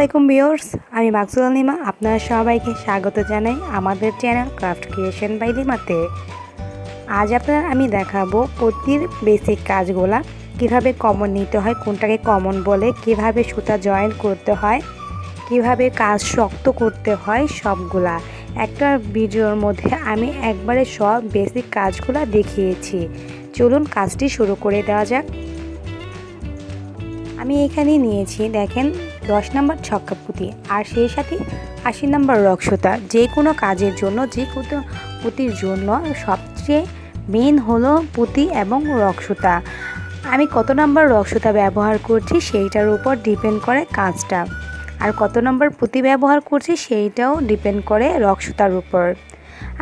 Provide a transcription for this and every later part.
আলাইকুম ভিউয়ার্স, আমি মাকসুদা লিমা। আপনারা সবাইকে স্বাগত জানাই আমাদের চ্যানেল ক্রাফট ক্রিয়েশন বাই লিমাতে। আজ আমি দেখাবো পতির বেসিক কাজগুলা কিভাবে কমন নিতে হয়, কোনটাকে কমন বলে, কিভাবে সুতা জয়েন করতে হয়, কিভাবে কাজ শক্ত করতে হয়, সবগুলা একটা ভিডিওর মধ্যে আমি একবারে সব বেসিক কাজগুলা দেখিয়েছি। চলুন কাজটি শুরু করে দেওয়া যাক। আমি এখানে নিয়েছি দেখেন 10 নম্বর ছক্কা পুঁতি আর সেই সাথে 80 নম্বর রক্সতা। যে কোনো কাজের জন্য, যে কোনো পুঁতির জন্য সবচেয়ে মেন হলো পুঁতি এবং রক্সতা। আমি কত নম্বর রক্সতা ব্যবহার করছি সেইটার উপর ডিপেন্ড করে কাজটা, আর কত নম্বর পুঁতি ব্যবহার করছি সেইটাও ডিপেন্ড করে রক্সতার উপর।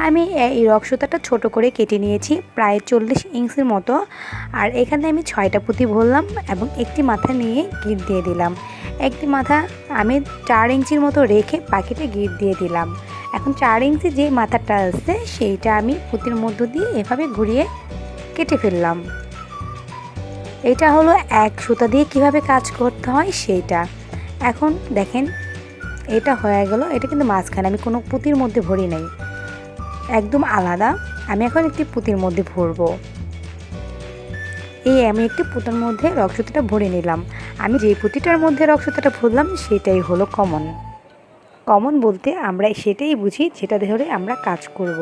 আমি এই রক্সতাটা ছোট করে কেটে নিয়েছি প্রায় 40 ইঞ্চির মতো, আর এখানে আমি 6টা পুঁতি ভরলাম এবং একটি মাথা নিয়ে গিট দিয়ে দিলাম। একটি মাথা আমি 4 ইঞ্চির মতো রেখে বাকিটা গিট দিয়ে দিলাম। এখন 4 ইঞ্চি যে মাথাটা আছে সেইটা আমি পুঁতির মধ্য দিয়ে এভাবে ঘুরিয়ে কেটে ফেললাম। এটা হলো এক সুতা দিয়ে কিভাবে কাজ করতে হয় সেইটা। এখন দেখেন এটা হয়ে গেল। এটা কিন্তু মাঝখানে আমি কোনো পুঁতির মধ্যে ভরি নাই, একদম আলাদা। আমি এখন একটি পুঁতির মধ্যে ভরবো। আমি একটি পুঁতির মধ্যে রক্সতাটা ভরে নিলাম। আমি যে পুঁতিটার মধ্যে রক্সতাটা ভরলাম সেটাই হলো কমন। কমন বলতে আমরা সেটাই বুঝি যেটা ধরে আমরা কাজ করব।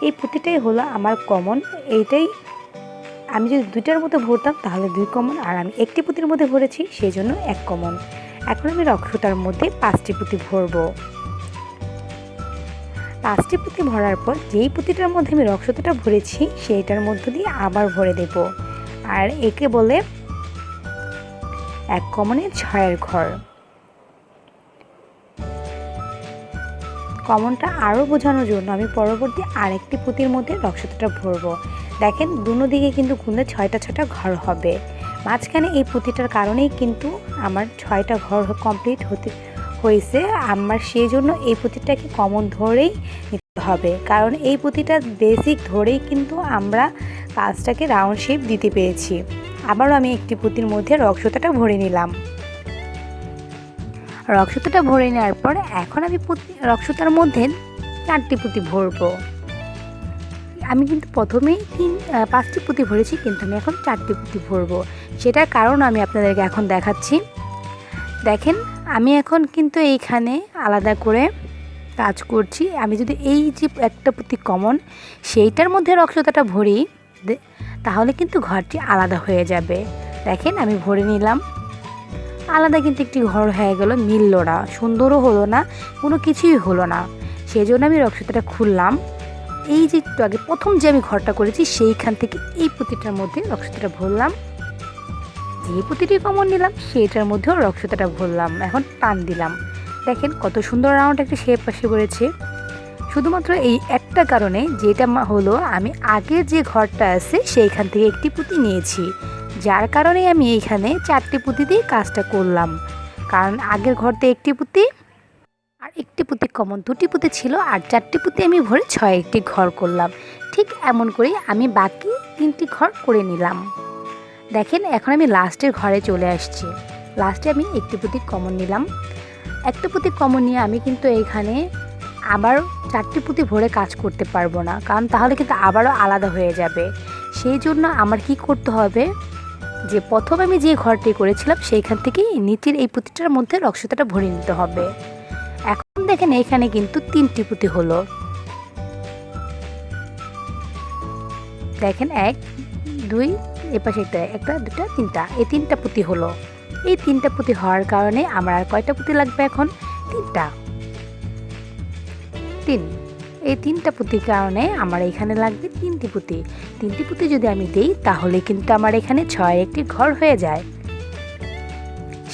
এই পুঁতিটাই হলো আমার কমন। এইটাই আমি যদি 2টার মধ্যে ভরতাম তাহলে 2 কমন, আর আমি একটি পুঁতির মধ্যে ভরেছি সেই জন্য 1 কমন। এখন আমি রক্সতার মধ্যে 5টি পুঁতি ভরবো। 5টি পুঁতি ভরার পর যেই পুঁতিটার মধ্যে আমি রক্সতাটা ভরেছি সেইটার মধ্য দিয়ে আবার ভরে দেব, আর একে বলে 1 কমনের 6এর ঘর। কমনটা আরও বোঝানোর জন্য আমি পরবর্তী আরেকটি পুঁতির মধ্যে রক্সতাটা ভরবো। দেখেন দুনো দিকে কিন্তু গুনলে 6টা 6টা ঘর হবে। মাঝখানে এই পুঁতিটার কারণেই কিন্তু আমার 6টা ঘর কমপ্লিট হয়েছে আমার। সেই জন্য এই পুঁতিটাকে কমন ধরেই নিতে হবে, কারণ এই পুঁতিটা বেসিক ধরেই কিন্তু আমরা কাজটাকে রাউন্ড শেপ দিতে পেরেছি। আবারও আমি একটি পুঁতির মধ্যে রক্সতাটা ভরে নিলাম। রক্সতাটা ভরে নেওয়ার পর এখন আমি রক্সতার মধ্যে 4টি পুঁতি ভরবো। আমি কিন্তু প্রথমেই 5টি পুঁতি ভরেছি, কিন্তু আমি এখন 4টি পুঁতি ভরবো। সেটার কারণ আমি আপনাদেরকে এখন দেখাচ্ছি। দেখেন আমি এখন কিন্তু এইখানে আলাদা করে কাজ করছি। আমি যদি এই যে একটা পুঁতি কমন সেইটার মধ্যে রক্সতাটা ভরি তাহলে কিন্তু ঘরটি আলাদা হয়ে যাবে। দেখেন আমি ভরে নিলাম, আলাদা কিন্তু একটি ঘর হয়ে গেল। মিলল না, সুন্দরও হলো না, কোনো কিছুই হলো না। সেই জন্য আমি রক্সতাটা খুললাম। এই যে একটু আগে প্রথম যে আমি ঘরটা করেছি সেইখান থেকে এই পুঁতিটার মধ্যে রক্সতাটা ভরলাম। যে পুঁতিটি কমন নিলাম সেইটার মধ্যেও রক্সতাটা ভরলাম। এখন টান দিলাম, দেখেন কত সুন্দর রাউন্ড একটা শেপ এসে পড়েছে। শুধুমাত্র এই একটা কারণে, যেটা হলো আমি আগের যে ঘরটা আছে সেইখান থেকে একটি পুঁতি নিয়েছি, যার কারণে আমি এইখানে 4টি পুঁতি দিয়ে কাজটা করলাম। কারণ আগের ঘরতে একটি পুঁতি আর একটি পুঁতি কমন, 2টি পুঁতি ছিল, আর 4টি পুঁতি আমি ভরে 6টি ঘর করলাম। ঠিক এমন করেই আমি বাকি 3টি ঘর করে নিলাম। দেখেন এখন আমি লাস্টের ঘরে চলে আসছি। লাস্টে আমি একটি পুঁতি কমন নিলাম। একটা পুঁতি কমন নিয়ে আমি কিন্তু এইখানে আবার 4টি পুঁতি ভরে কাজ করতে পারবো না, কারণ তাহলে কিন্তু আবারও আলাদা হয়ে যাবে। সেই জন্য আমার কি করতে হবে, যে প্রথম আমি যে ঘরটি করেছিলাম সেইখান থেকেই নিচের এই পুঁতিটার মধ্যে রক্সতাটা ভরে নিতে হবে। এখন দেখেন এইখানে কিন্তু 3টি পুঁতি হলো। দেখেন 1 2 এপাশে একটা 2টা 3টা, এই 3টা পুঁতি হলো। এই 3টা পুঁতি হওয়ার কারণে আমার আর কয়টা পুঁতি লাগবে এখন? 3টা। এই 3টা পুঁতির কারণে আমার এখানে লাগবে 3টি পুঁতি। 3টি পুঁতি যদি আমি দিই তাহলে কিন্তু আমার এখানে 6 একটি ঘর হয়ে যায়।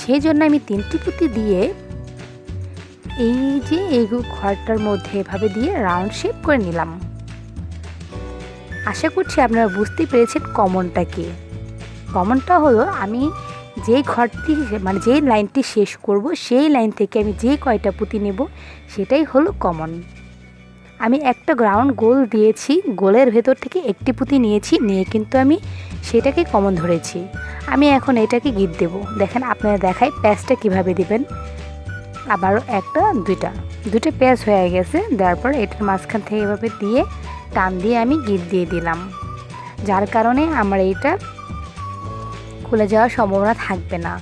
সেই জন্য আমি 3টি পুঁতি দিয়ে এই যে এই ঘরটার মধ্যে এভাবে দিয়ে রাউন্ড শেপ করে নিলাম। আশা করছি আপনারা বুঝতেই পেরেছেন কমনটা কি। কমনটা হলো আমি যেই ঘরটি মানে যেই লাইনটি শেষ করব সেই লাইন থেকে আমি যে কয়টা পুঁতি নেব সেটাই হলো কমন। আমি একটা গ্রাউন্ড গোল দিয়েছি, গোলের ভেতর থেকে একটি পুঁতি নিয়েছি, নিয়ে কিন্তু আমি সেটাকে কমন ধরেছি। আমি এখন এটাকে গিট দেব। দেখেন আপনারা দেখাই প্যাচটা কিভাবে দিবেন। আবারও একটা দুইটা পেঁয়াজ হয়ে গেছে। দেওয়ার পর এটার মাঝখান থেকে এভাবে দিয়ে টান দিয়ে আমি গিট দিয়ে দিলাম, যার কারণে আমার এটা খুলে যাওয়ার সম্ভাবনা থাকবে না।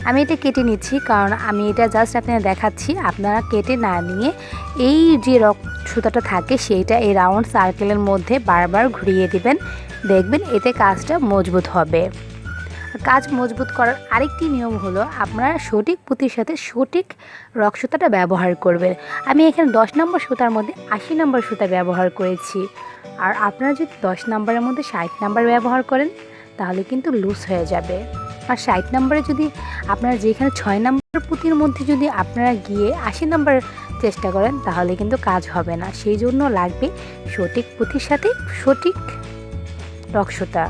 আমি এটা কেটে নিচ্ছি, কারণ আমি এটা জাস্ট আপনাদের দেখাচ্ছি। আপনারা কেটে না নিয়ে এই যে সুতাটা থাকে সেইটা এই রাউন্ড সার্কেলের মধ্যে বারবার ঘুরিয়ে দিবেন, দেখবেন এতে কাজটা মজবুত হবে। কাজ মজবুত করার আরেকটি নিয়ম হলো আপনারা সঠিক পুঁতির সাথে সঠিক সুতাটা ব্যবহার করবেন। আমি এখানে 10 নম্বর সুতার মধ্যে 80 নম্বর সুতা ব্যবহার করেছি। আর আপনারা যদি 10 নম্বরের মধ্যে 60 নম্বর ব্যবহার করেন তাহলে কিন্তু লুজ হয়ে যাবে। আর 60 নম্বরে যদি আপনারা যেখানে 6 নম্বর পুঁতির মধ্যে যদি আপনারা গিয়ে 80 নম্বর চেষ্টা করেন তাহলে কিন্তু কাজ হবে না। সেই জন্য লাগবে সঠিক পুঁতির সাথে সঠিক সুতা।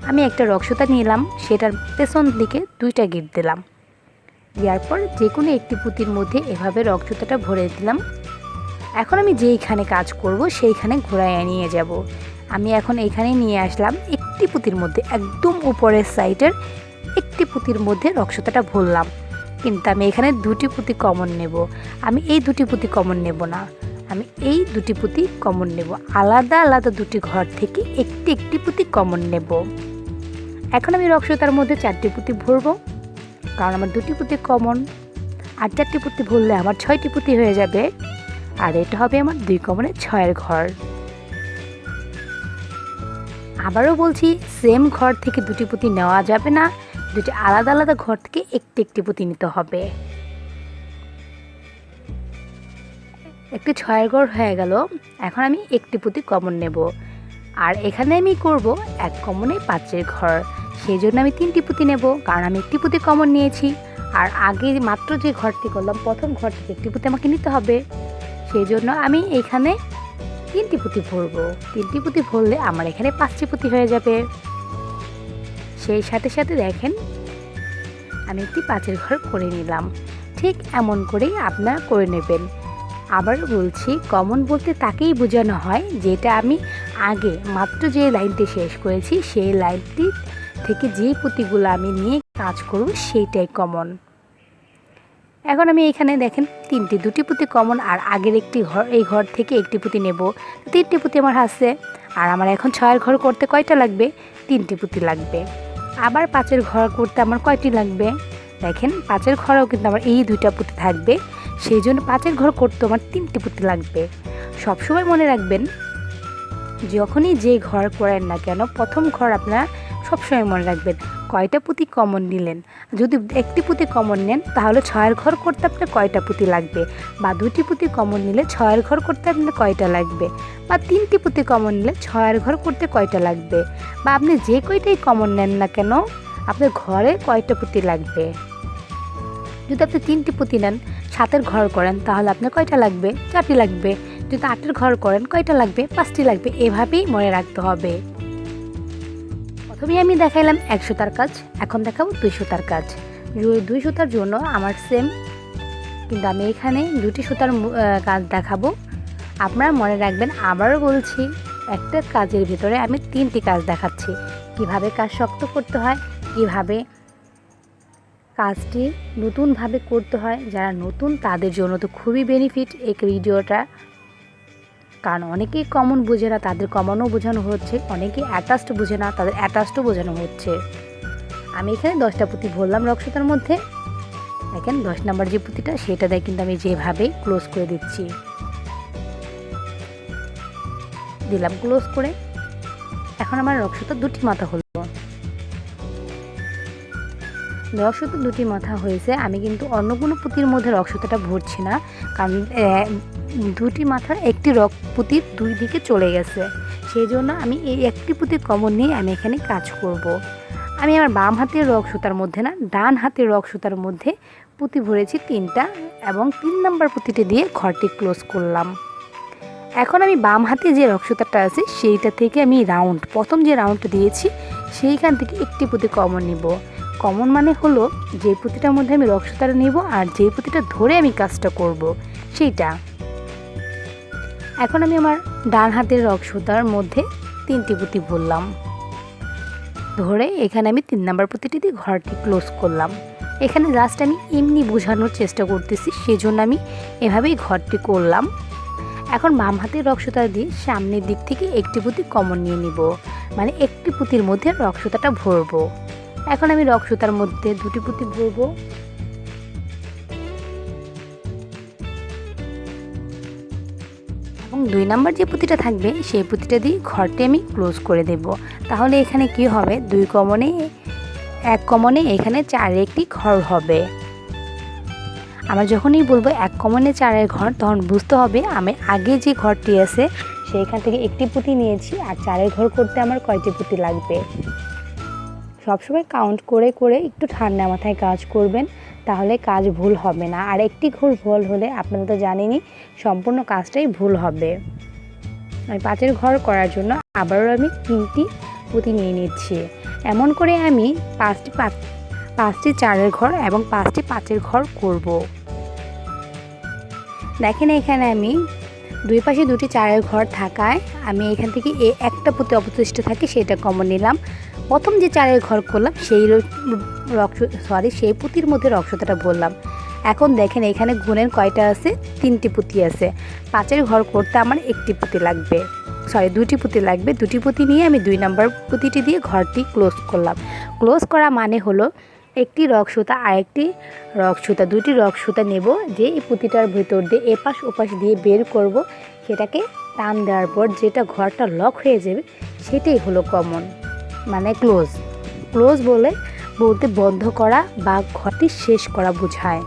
আমি একটা সুতা নিলাম, সেটার পেছন দিকে 2টা গিট দিলাম, দেওয়ার পর যে কোনো একটি পুঁতির মধ্যে এভাবে সুতাটা ভরে দিলাম। এখন আমি যেইখানে কাজ করব সেইখানে ঘোরায় নিয়ে যাব। আমি এখন এখানে নিয়ে আসলাম একটি পুঁতির মধ্যে, একদম উপরের সাইডের একটি পুঁতির মধ্যে সুতাটা ভরলাম। কিন্তু আমি এখানে 2টি পুঁতি কমন নেব। আমি এই 2টি পুঁতি কমন নেব না, আমি এই 2টি পুঁতি কমন নেব। আলাদা আলাদা 2টি ঘর থেকে একটি পুঁতি কমন নেব। এখন আমি সুতার মধ্যে 4টি পুঁতি ভরবো, কারণ আমার 2টি পুঁতি কমন। আর 4টি পুঁতি ভরলে আমার 6টি পুঁতি হয়ে যাবে। আর এটা হবে আমার 2 কমনে 6এর ঘর। আবারও বলছি, সেম ঘর থেকে 2টি পুঁতি নেওয়া যাবে না, 2টি আলাদা আলাদা ঘর থেকে একটি পুঁতি নিতে হবে। একটি 6এর ঘর হয়ে গেল। এখন আমি একটি পুঁতি কমন নেব। আর এখানে আমি করব 1 কমনে 5এর ঘর। সেই জন্য আমি 3টি পুঁতি নেব, কারণ আমি একটি পুঁতি কমন নিয়েছি। আর আগে মাত্র যে ঘরটি করলাম প্রথম ঘর থেকে একটি পুঁতি আমাকে নিতে হবে। সেই জন্য আমি এখানে 3টি পুঁতি ভরবো। 3টি পুঁতি ভরলে আমার এখানে 5টি পুঁতি হয়ে যাবে। সেই সাথে সাথে দেখেন আমি একটি 5এর ঘর করে নিলাম। ঠিক এমন করেই আপনারা করে নেবেন। আবার বলছি, কমন বলতে তাকেই বোঝানো হয় যেটা আমি আগে মাত্র যে লাইনটি শেষ করেছি সেই লাইনটি থেকে যে পুঁতিগুলো আমি নিয়ে কাজ করব সেইটাই কমন। এখন আমি এখানে দেখেন 2টি পুঁতি কমন, আর আগের একটি ঘর, এই ঘর থেকে একটি পুঁতি নেব। 3টি পুঁতি আমার আছে। আর আমার এখন 6এর ঘর করতে কয়টা লাগবে? 3টি পুঁতি লাগবে। আবার 5এর ঘর করতে আমার কয়টি লাগবে? দেখেন 5এর ঘরেও কিন্তু আমার এই 2টা পুঁতি থাকবে। সেই জন্য 5এর ঘর করতে আমার 3টি পুঁতি লাগবে। সবসময় মনে রাখবেন, যখনই যে ঘর করেন না কেন প্রথম ঘর আপনারা সবসময় মনে রাখবেন কয়টা পুঁতি কমন নিলেন। যদি একটি পুঁতি কমন নেন তাহলে 6এর ঘর করতে আপনার কয়টা পুঁতি লাগবে, বা 2টি পুঁতি কমন নিলে 6এর ঘর করতে আপনার কয়টা লাগবে, বা 3টি পুঁতি কমন নিলে 6এর ঘর করতে কয়টা লাগবে, বা আপনি যে কয়টাই কমন নেন না কেন আপনার ঘরে কয়টা পুঁতি লাগবে। যদি আপনি 3টি পুঁতি নেন 7এর ঘর করেন তাহলে আপনার কয়টা লাগবে? 4টি লাগবে। যদি 8এর ঘর করেন কয়টা লাগবে? 5টি লাগবে। এভাবেই মনে রাখতে হবে। প্রথমে আমি দেখাইলাম 1 সুতার কাজ, এখন দেখাবো 2 সুতার কাজ। 2 সুতার জন্য আমার সেম, কিন্তু আমি এখানে 2টি সুতার কাজ দেখাবো। আপনারা মনে রাখবেন, আবারও বলছি, একটা কাজের ভিতরে আমি 3টি কাজ দেখাচ্ছি। কিভাবে কাজ শক্ত করতে হয়, কিভাবে কাজটি নতুনভাবে করতে হয়। যারা নতুন তাদের জন্য তো খুবই বেনিফিট এই ভিডিওটা, কারণ অনেকেই কমন বোঝে না, তাদের কমনও বোঝানো হচ্ছে। অনেকেই অ্যাটাচড বোঝে না, তাদের অ্যাটাচডও বোঝানো হচ্ছে। আমি এখানে 10টা পুঁতি ভরলাম সুতার মধ্যে। দেখেন 10 নম্বর যে পুঁতিটা সেটা দিয়ে কিন্তু আমি যেভাবে ক্লোজ করে দিচ্ছি, দিলাম ক্লোজ করে। এখন আমার সুতার 2টি মাথা হলো। সুতার 2টি মাথা হয়েছে। আমি কিন্তু অন্য কোনো পুঁতির মধ্যে সুতাটা ভরছি না, কারণ 2টি মাথার একটি পুঁতির 2 দিকে চলে গেছে। সেই জন্য আমি এই একটি পুঁতি কমন নিয়ে আমি এখানে কাজ করব। আমি আমার বাম হাতের সুতার মধ্যে না, ডান হাতের সুতার মধ্যে পুঁতি ভরেছি 3টা, এবং 3 নম্বর পুঁতিটি দিয়ে ঘরটি ক্লোজ করলাম। এখন আমি বাম হাতে যে সুতাটা আছে সেইটা থেকে আমি প্রথম যে রাউন্ডটা দিয়েছি সেইখান থেকে একটি পুঁতি কমন নিব। কমন মানে হলো যে পুঁতিটার মধ্যে আমি সুতাটা নিব আর যে পুঁতিটা ধরে আমি কাজটা করব সেইটা। এখন আমি আমার ডান হাতের সুতার মধ্যে 3টি পুঁতি ভরলাম, ধরে এখানে আমি 3 নম্বর পুঁতিটি দিয়ে ঘরটি ক্লোজ করলাম। এখানে জাস্ট আমি এমনি বোঝানোর চেষ্টা করতেছি, সেজন্য আমি এভাবেই ঘরটি করলাম। এখন বাম হাতের রক্সুতা দিয়ে সামনের দিক থেকে একটি পুঁতি কমন নিয়ে নিব, মানে একটি পুঁতির মধ্যে রক্সুতাটা ভরবো। এখন আমি রক্সুতার মধ্যে দুটি পুঁতি ভরবো। এবং 2 নাম্বার যে পুঁতিটা থাকবে সেই পুঁতিটা দিয়ে ঘরটি আমি ক্লোজ করে দেব। তাহলে এখানে কি হবে, 2 কমনে 1 কমনে এখানে 4 একটি ঘর হবে। আমরা যখনই বলবো 1 কমনে 4 ঘর, তখন বুঝতে হবে আমি আগে যে ঘরটি আছে সেইখান থেকে একটি পুঁতি নিয়েছি, আর 4 ঘর করতে আমার কয়টি পুঁতি লাগবে। সবসময় কাউন্ট করে করে একটু ঠান্ডা মাথায় কাজ করবেন, তাহলে কাজ ভুল হবে না। আর একটি ঘর ভুল হলে আপনারা তো জানেনই সম্পূর্ণ কাজটাই ভুল হবে। আমি 5 ঘর করার জন্য আবারও আমি 3টি পুঁতি নিয়ে নিচ্ছি। এমন করে আমি 5টি 4 ঘর এবং 5টি 5 ঘর করব। দেখেন এখানে আমি দুই পাশে 2টি 4 ঘর থাকায় আমি এখান থেকে একটা পুঁতি অবশিষ্ট থাকে সেটা কমন নিলাম। প্রথম যে 4 ঘর করলাম সেই পুঁতির মধ্যে রক্সুতাটা ভরলাম। এখন দেখেন এখানে গুণের কয়টা আছে, 3টি পুঁতি আছে। 5 ঘর করতে আমার একটি পুঁতি লাগবে, 2টি পুঁতি লাগবে। 2টি পুঁতি নিয়ে আমি 2 নাম্বার পুঁতিটি দিয়ে ঘরটি ক্লোজ করলাম। ক্লোজ করা মানে হলো একটি রক্সুতা আর একটি রক্সুতা, 2টি রক্সুতা নেব, যে এই পুঁতিটার ভিতর দিয়ে এপাশ ওপাশ দিয়ে বের করব, সেটাকে টান দেওয়ার পর যেটা ঘরটা লক হয়ে যাবে সেটাই হলো কমন, মানে ক্লোজ। ক্লোজ বলতে বন্ধ করা বা ঘরটি শেষ করা বোঝায়।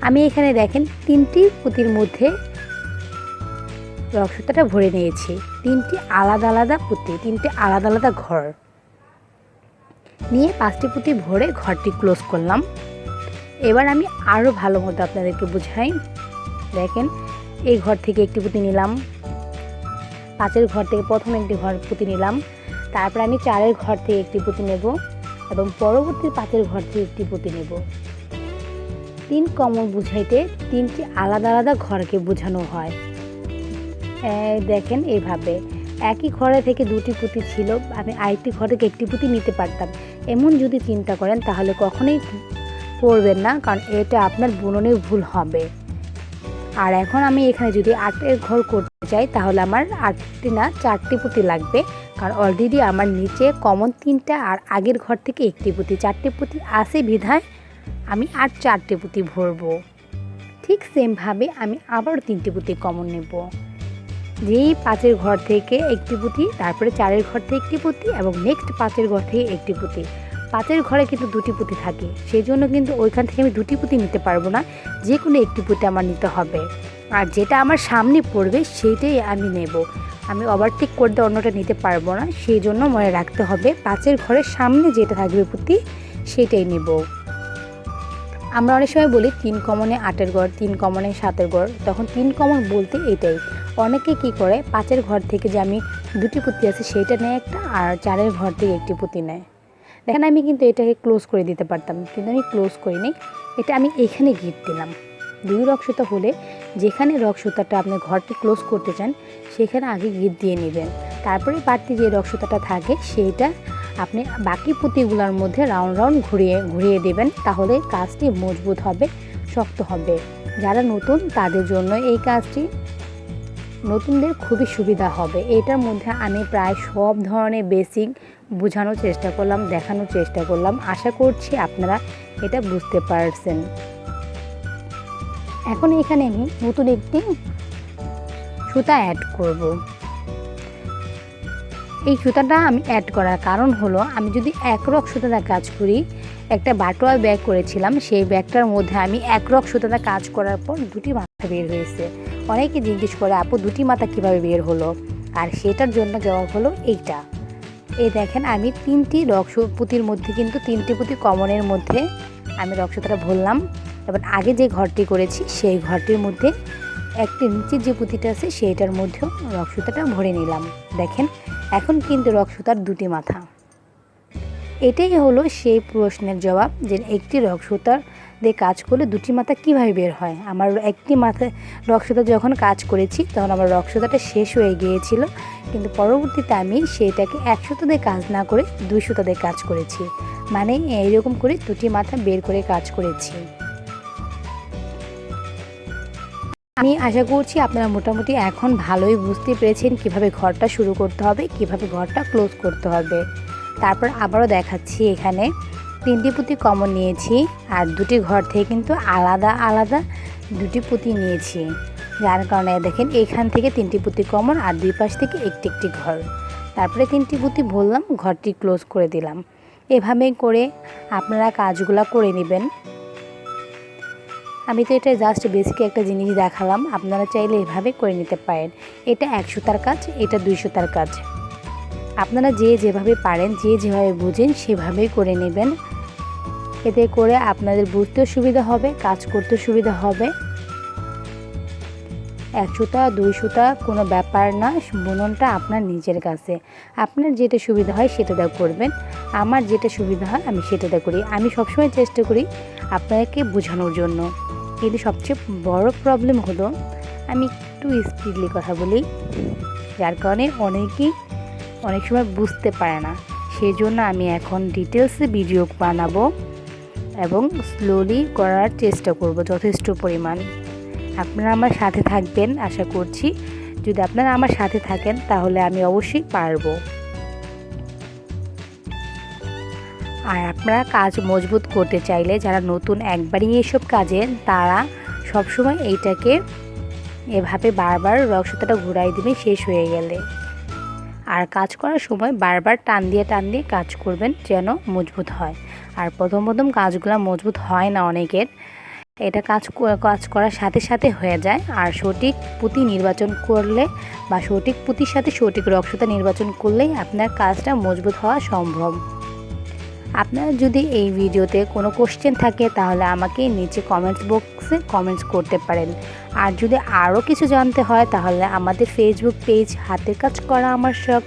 আমি এখানে দেখেন 3টি পুঁতির মধ্যে রক্সুতাটা ভরে নিয়েছি। 3টি আলাদা আলাদা পুঁতি, 3টি আলাদা আলাদা ঘর নিয়ে 5টি পুঁতি ভরে ঘরটি ক্লোজ করলাম। এবার আমি আরও ভালো মতো আপনাদেরকে বোঝাই। দেখেন এই ঘর থেকে একটি পুঁতি নিলাম, 5 ঘর থেকে প্রথম একটি ঘর পুঁতি নিলাম, তারপর আমি 4 ঘর থেকে একটি পুঁতি নেব এবং পরবর্তী 5 ঘর থেকে একটি পুঁতি নেব। 3 কমন বুঝাইতে 3টি আলাদা আলাদা ঘরকে বোঝানো হয়। দেখেন এইভাবে একই ঘরে থেকে 2টি পুঁতি ছিল, আমি আরেকটি ঘর থেকে একটি পুঁতি নিতে পারতাম। এমন যদি চিন্তা করেন তাহলে কখনোই পড়বেন না, কারণ এটা আপনার বুননে ভুল হবে। আর এখন আমি এখানে যদি 8 ঘর করতে চাই তাহলে আমার 8টি না 4টি পুঁতি লাগবে, কারণ অলরেডি আমার নিচে কমন 3টা আর আগের ঘর থেকে একটি পুঁতি, 4টি পুঁতি আছে বিধায় আমি আর 4টি পুঁতি ভরবো। ঠিক সেমভাবে আমি আবার 3টি পুঁতি কমন নেব, যেই 5 ঘর থেকে একটি পুঁতি, তারপরে 4 ঘর থেকে একটি পুঁতি এবং নেক্সট 5 ঘর থেকে একটি পুঁতি। 5 ঘরে কিন্তু 2টি পুঁতি থাকে, সেই জন্য কিন্তু ওইখান থেকে আমি 2টি পুঁতি নিতে পারবো না, যে কোনো একটি পুঁতি আমার নিতে হবে। আর যেটা আমার সামনে পড়বে সেইটাই আমি নেব, আমি ওভারটেক করতে অন্যটা নিতে পারবো না। সেই জন্য মনে রাখতে হবে 5 ঘরের সামনে যেটা থাকবে পুঁতি সেটাই নেব। আমরা অনেক সময় বলি 3 কমনে 8 ঘর, 3 কমনে 7 ঘর, তখন 3 কমন বলতে এটাই। অনেকে কি করে 5 ঘর থেকে যে আমি 2টি পুঁতি আছে সেইটা নেয় একটা, আর 4 ঘর থেকে একটি পুঁতি নেয়। দেখেন আমি কিন্তু এটাকে ক্লোজ করে দিতে পারতাম, কিন্তু আমি ক্লোজ করিনি, এটা আমি এখানে গিট দিলাম। 2 রক্সুতা হলে যেখানে রক্সুতাটা আপনি ঘরটি ক্লোজ করতে চান সেখানে আগে গিট দিয়ে নেবেন, তারপরে বাড়তি যে রক্সুতাটা থাকে সেইটা আপনি বাকি পুঁতিগুলোর মধ্যে রাউন্ড রাউন্ড ঘুরিয়ে দেবেন, তাহলে কাজটি মজবুত হবে, শক্ত হবে। যারা নতুন তাদের জন্য এই কাজটি, নতুনদের খুবই সুবিধা হবে। এটার মধ্যে আমি প্রায় সব ধরনের বেসিক বোঝানোর চেষ্টা করলাম, দেখানোর চেষ্টা করলাম। আশা করছি আপনারা এটা বুঝতে পারছেন। এখন এখানে আমি নতুন একটি সুতা অ্যাড করব। এই সুতাটা আমি অ্যাড করার কারণ হলো, আমি যদি 1 রক সুতাটা কাজ করি, একটা বাটোয়া ব্যাগ করেছিলাম, সেই ব্যাগটার মধ্যে আমি 1 রক সুতাটা কাজ করার পর 2টি মাথা বের হয়েছে। অনেকে জিজ্ঞেস করে আপু 2টি মাথা কীভাবে বের হলো, আর সেটার জন্য জবাব হলো এইটা। এই দেখেন আমি 3টি পুঁতির মধ্যে কিন্তু 3টি পুঁতি কমনের মধ্যে আমি রক্সুতাটা ভরলাম। এবার আগে যে ঘরটি করেছি সেই ঘরটির মধ্যে একটি নিচের যে পুঁতিটা আছে সেইটার মধ্যেও রক্সুতাটা ভরে নিলাম। দেখেন এখন কিন্তু রক্সুতার 2টি মাথা। এটাই হলো সেই প্রশ্নের জবাব, যে একটি রক্সুতার দিয়ে কাজ করলে দুটি মাথা কীভাবে বের হয়। আমার একটি মাথা রক্ততা যখন কাজ করেছি তখন আমার রক্ততাটা শেষ হয়ে গিয়েছিল, কিন্তু পরবর্তীতে আমি সেটাকে 1 সুতা দিয়ে কাজ না করে 2 সুতা দিয়ে কাজ করেছি, মানে এইরকম করে দুটি মাথা বের করে কাজ করেছি। আমি আশা করছি আপনারা মোটামুটি এখন ভালোই বুঝতে পেরেছেন কিভাবে ঘরটা শুরু করতে হবে, কিভাবে ঘরটা ক্লোজ করতে হবে। তারপর আবারও দেখাচ্ছি, এখানে 3টি পুঁতি কমন নিয়েছি আর দুটি ঘর থেকে কিন্তু আলাদা আলাদা 2টি পুঁতি নিয়েছি, যার কারণে দেখেন এখান থেকে 3টি পুঁতি কমন আর 2 পাশ থেকে একটি একটি ঘর। তারপরে 3টি পুঁতি ভরলাম, ঘরটি ক্লোজ করে দিলাম। এভাবেই করে আপনারা কাজগুলো করে নেবেন। আমি তো এটা জাস্ট বেসিক একটা জিনিস দেখালাম, আপনারা চাইলে এভাবে করে নিতে পারেন। এটা 1 সুতার কাজ, এটা 2 সুতার কাজ। আপনারা যে যেভাবে পারেন, যে যেভাবে বুঝেন সেভাবেই করে নেবেন। এতে করে আপনাদের বুঝতেও সুবিধা হবে, কাজ করতেও সুবিধা হবে। 1 সুতা 2 সুতা কোনো ব্যাপার না, বুননটা আপনার নিজের কাছে। আপনার যেটা সুবিধা হয় সেটাতে করবেন, আমার যেটা সুবিধা হয় আমি সেটাতে করি। আমি সবসময় চেষ্টা করি আপনাদেরকে বোঝানোর জন্য। কিন্তু সবচেয়ে বড় প্রবলেম হলো আমি একটু স্পিডলি কথা বলি, যার কারণে অনেকেই অনেক সময় বুঝতে পারে না। সেই জন্য আমি এখন ডিটেলসে ভিডিও বানাবো এবং স্লোলি করার চেষ্টা করব যথেষ্ট পরিমাণ। আপনারা আমার সাথে থাকবেন আশা করছি। যদি আপনারা আমার সাথে থাকেন তাহলে আমি অবশ্যই পারবো। আর আপনারা কাজ মজবুত করতে চাইলে যারা নতুন একবারই এসব কাজে, তারা সবসময় এইটাকে এভাবে বারবার রক্তটা ঘুরাই দিবেন শেষ হয়ে গেলে। আর কাজ করার সময় বারবার টান দিয়ে কাজ করবেন যেন মজবুত হয়। আর প্রথম কাজগুলো মজবুত হয় না অনেকের, এটা কাজ করার সাথে সাথে হয়ে যায়। আর সঠিক পুঁতি নির্বাচন করলে বা সঠিক পুঁতির সাথে সঠিক রক্ততা নির্বাচন করলেই আপনার কাজটা মজবুত হওয়া সম্ভব। আপনার যদি এই ভিডিওতে কোনো কোশ্চেন থাকে তাহলে আমাকে নিচে কমেন্টস বক্সে কমেন্টস করতে পারেন। আর যদি আরও কিছু জানতে হয় তাহলে আমাদের ফেসবুক পেজ হাতের কাজ করা আমার শখ,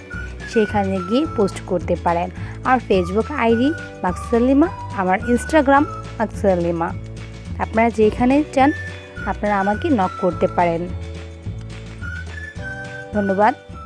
সেখানে গিয়ে পোস্ট করতে পারেন। আর ফেসবুক আইডি মাকসুদা, আমার ইনস্টাগ্রাম মাকসুদা। আপনারা যেখানে চান আপনারা আমাকে নক করতে পারেন। ধন্যবাদ।